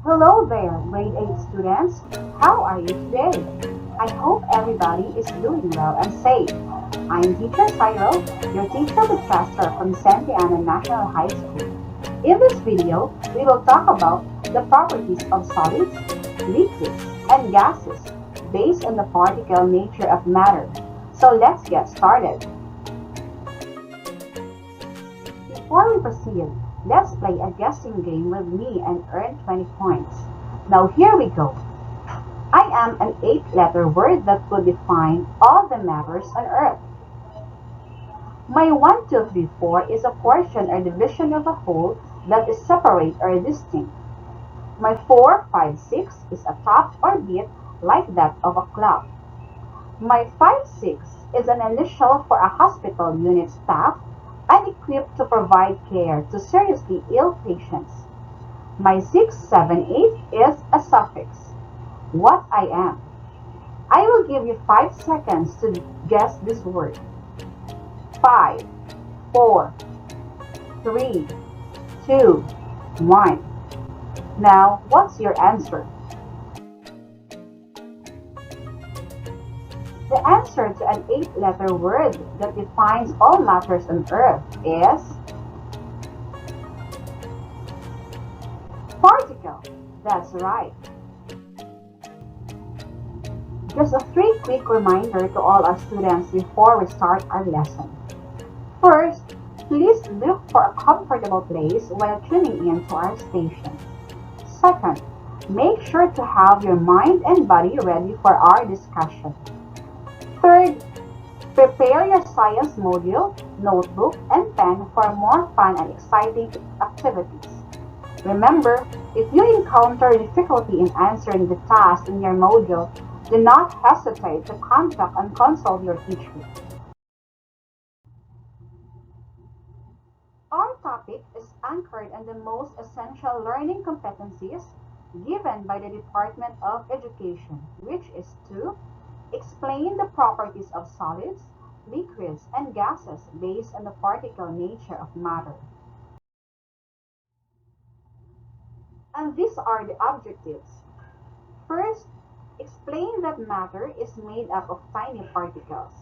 Hello there, grade 8 students. How are you today? I hope everybody is doing well and safe. I'm Teacher Cyril, your teacher with Chester from Santa Ana National High School. In this video, we will talk about the properties of solids, liquids, and gases based on the particle nature of matter. So let's get started. Before we proceed, let's play a guessing game with me and earn 20 points. Now here we go. I am an 8-letter word that would define all the matters on Earth. My 1, 2, 3, 4 is a portion or division of a whole that is separate or distinct. My 4, 5, 6 is a tap or beat like that of a clock. My 5, 6 is an initial for a hospital unit staff and equipped to provide care to seriously ill patients. My 6, 7, 8 is a suffix. What I am. I will give you 5 seconds to guess this word. 5, 4, 3, 2, 1. Now, what's your answer? The answer to an 8-letter word that defines all matters on Earth is particle. That's right. Just a 3 quick reminder to all our students before we start our lesson. First, please look for a comfortable place while tuning in to our station. Second, make sure to have your mind and body ready for our discussion. Third, prepare your science module, notebook, and pen for more fun and exciting activities. Remember, if you encounter difficulty in answering the task in your module, do not hesitate to contact and consult your teacher. Our topic is anchored on the most essential learning competencies given by the Department of Education, which is to explain the properties of solids, liquids, and gases based on the particle nature of matter. And these are the objectives. First, explain that matter is made up of tiny particles.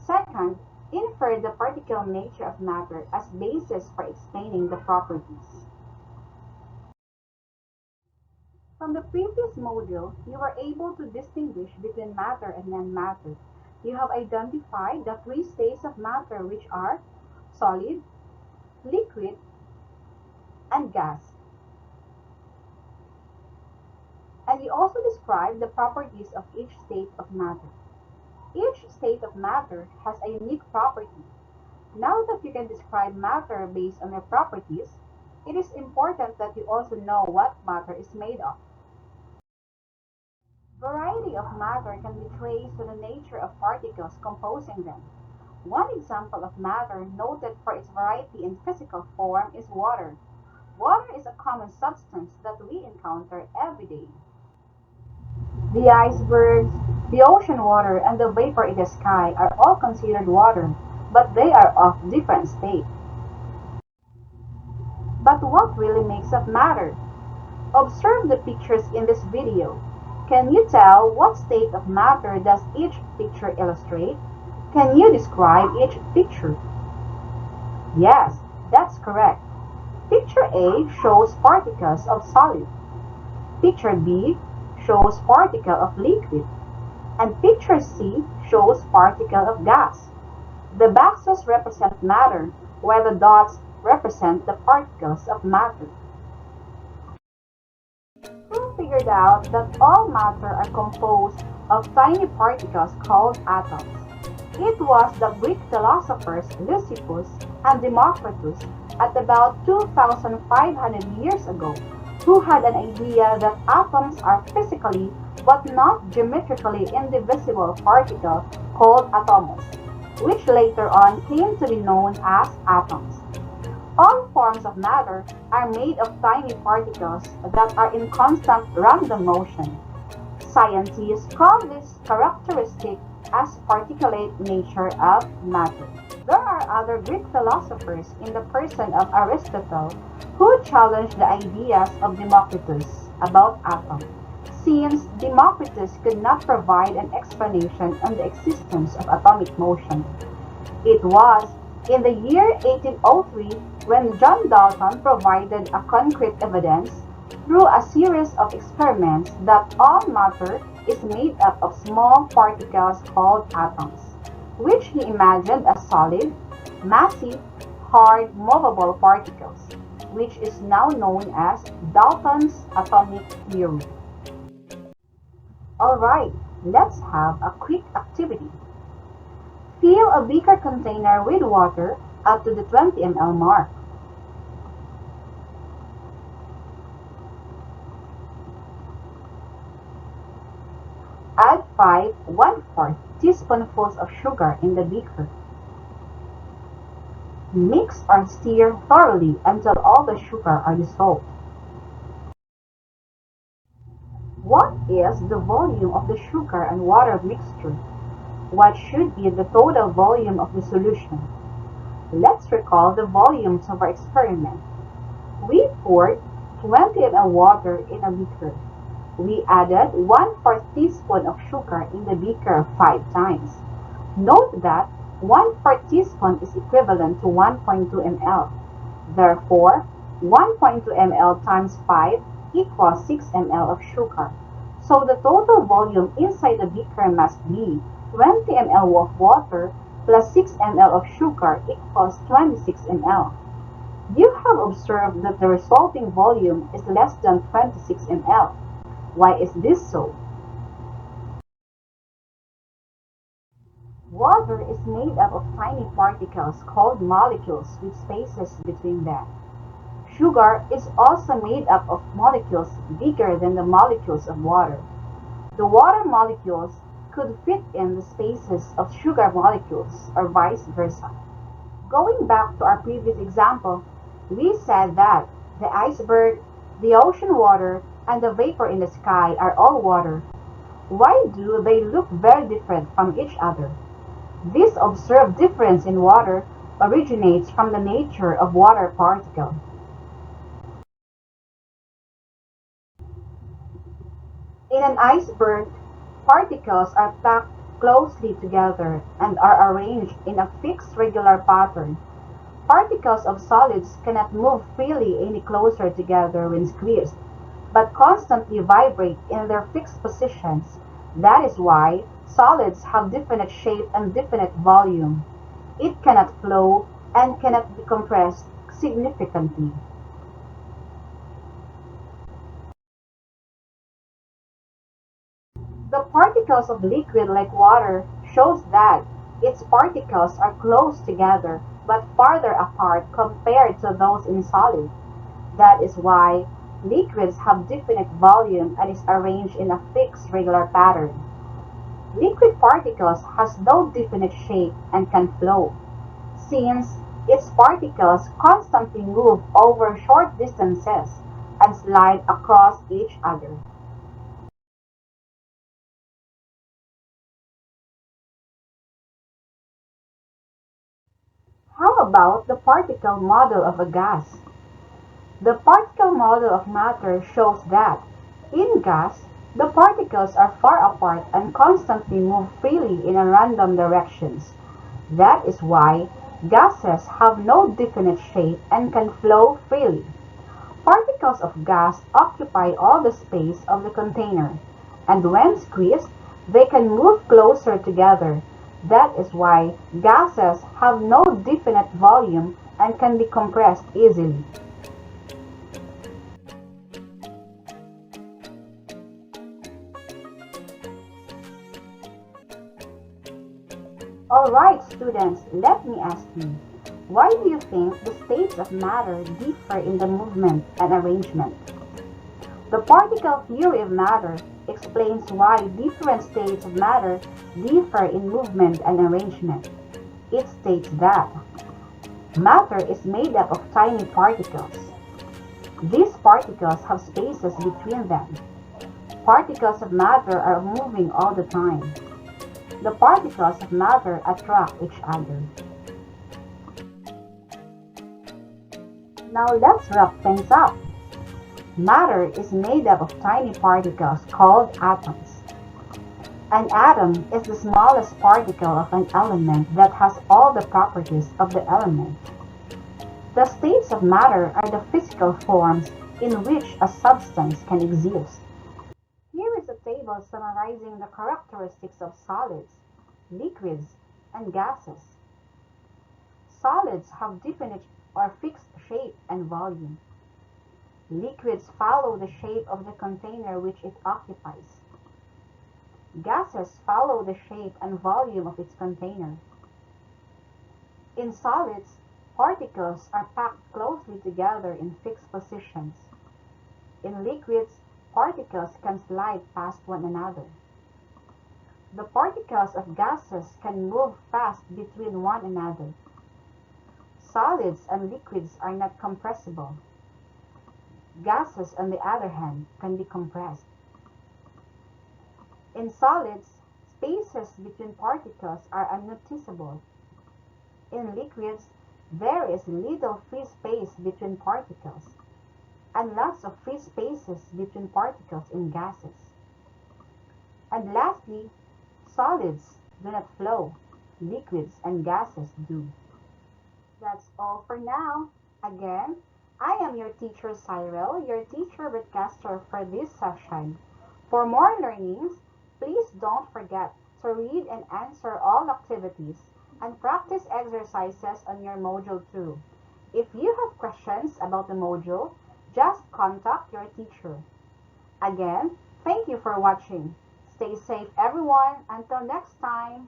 Second, infer the particle nature of matter as basis for explaining the properties. From the previous module, you were able to distinguish between matter and non-matter. You have identified the 3 states of matter, which are solid, liquid, and gas. And you also described the properties of each state of matter. Each state of matter has a unique property. Now that you can describe matter based on their properties, it is important that you also know what matter is made of. Variety of matter can be traced to the nature of particles composing them. One example of matter noted for its variety in physical form is water. Water is a common substance that we encounter every day. The icebergs, the ocean water, and the vapor in the sky are all considered water, but they are of different states. But what really makes up matter? Observe the pictures in this video. Can you tell what state of matter does each picture illustrate? Can you describe each picture? Yes, that's correct. Picture A shows particles of solid. Picture B shows particle of liquid. And picture C shows particle of gas. The boxes represent matter, while the dots represent the particles of matter. Who figured out that all matter are composed of tiny particles called atoms? It was the Greek philosophers Lysippus and Democritus at about 2,500 years ago who had an idea that atoms are physically but not geometrically indivisible particles called atomos, which later on came to be known as atoms. All forms of matter are made of tiny particles that are in constant random motion. Scientists call this characteristic as particulate nature of matter. There are other Greek philosophers in the person of Aristotle who challenged the ideas of Democritus. about atoms, since Democritus could not provide an explanation on the existence of atomic motion. It was in the year 1803 when John Dalton provided a concrete evidence through a series of experiments that all matter is made up of small particles called atoms, which he imagined as solid, massive, hard, movable particles, which is now known as Dalton's atomic theory. Alright, let's have a quick activity. Fill a beaker container with water up to the 20 ml mark. Add 5 1/4 teaspoonfuls of sugar in the beaker. Mix or stir thoroughly until all the sugar are dissolved. What is the volume of the sugar and water mixture? What should be the total volume of the solution? Let's recall the volumes of our experiment. We poured 20 ml water in a beaker. We added 1/4 teaspoon of sugar in the beaker 5 times. Note that 1/4 teaspoon is equivalent to 1.2 ml. Therefore, 1.2 ml times 5 equals 6 ml of sugar. So the total volume inside the beaker must be 20 ml of water plus 6 ml of sugar equals 26 ml. You have observed that the resulting volume is less than 26 ml. Why is this so? Water is made up of tiny particles called molecules with spaces between them. Sugar is also made up of molecules bigger than the molecules of water. The water molecules could fit in the spaces of sugar molecules or vice versa. Going back to our previous example, we said that the iceberg, the ocean water, and the vapor in the sky are all water. Why do they look very different from each other? This observed difference in water originates from the nature of water particle. In an iceberg, particles are packed closely together and are arranged in a fixed regular pattern. Particles of solids cannot move freely any closer together when squeezed, but constantly vibrate in their fixed positions. That is why solids have definite shape and definite volume. It cannot flow and cannot be compressed significantly. The particles of liquid like water shows that its particles are close together but farther apart compared to those in solid. That is why liquids have definite volume and is arranged in a fixed regular pattern. Liquid particles has no definite shape and can flow, since its particles constantly move over short distances and slide across each other. How about the particle model of a gas? The particle model of matter shows that, in gas, the particles are far apart and constantly move freely in random directions. That is why gases have no definite shape and can flow freely. Particles of gas occupy all the space of the container, and when squeezed, they can move closer together. That is why gases have no definite volume and can be compressed easily. Alright students, let me ask you, why do you think the states of matter differ in the movement and arrangement? The particle theory of matter explains why different states of matter differ in movement and arrangement. It states that matter is made up of tiny particles. These particles have spaces between them. Particles of matter are moving all the time. The particles of matter attract each other. Now let's wrap things up. Matter is made up of tiny particles called atoms. An atom is the smallest particle of an element that has all the properties of the element. The states of matter are the physical forms in which a substance can exist. Here is a table summarizing the characteristics of solids, liquids, and gases. Solids have definite or fixed shape and volume. Liquids follow the shape of the container which it occupies. Gases follow the shape and volume of its container. In solids, particles are packed closely together in fixed positions. In liquids, particles can slide past one another. The particles of gases can move fast between one another. Solids and liquids are not compressible. Gases, on the other hand, can be compressed. In solids, spaces between particles are unnoticeable. In liquids, there is little free space between particles, and lots of free spaces between particles in gases. And lastly, solids do not flow. Liquids and gases do. That's all for now. Again, I am your teacher Cyril, your teacher broadcaster for this session. For more learnings, please don't forget to read and answer all activities and practice exercises on your Module 2. If you have questions about the module, just contact your teacher. Again, thank you for watching. Stay safe everyone. Until next time.